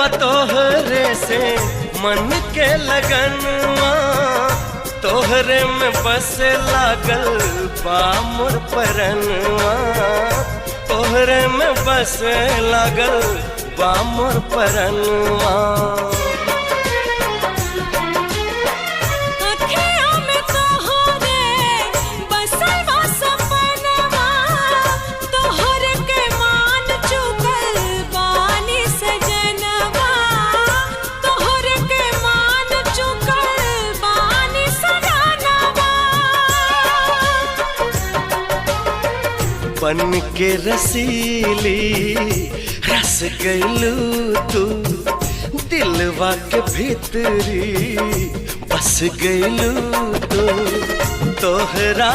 बतोहरे से मन के लगनवा, तोहरे में बस लागल बा मोर परनवा, तोहरे में बस लागल बा मोर परनवा। बन के रसीली रस गइलू तू, दिलवा के भीतरी बस गइलू तू, तोहरा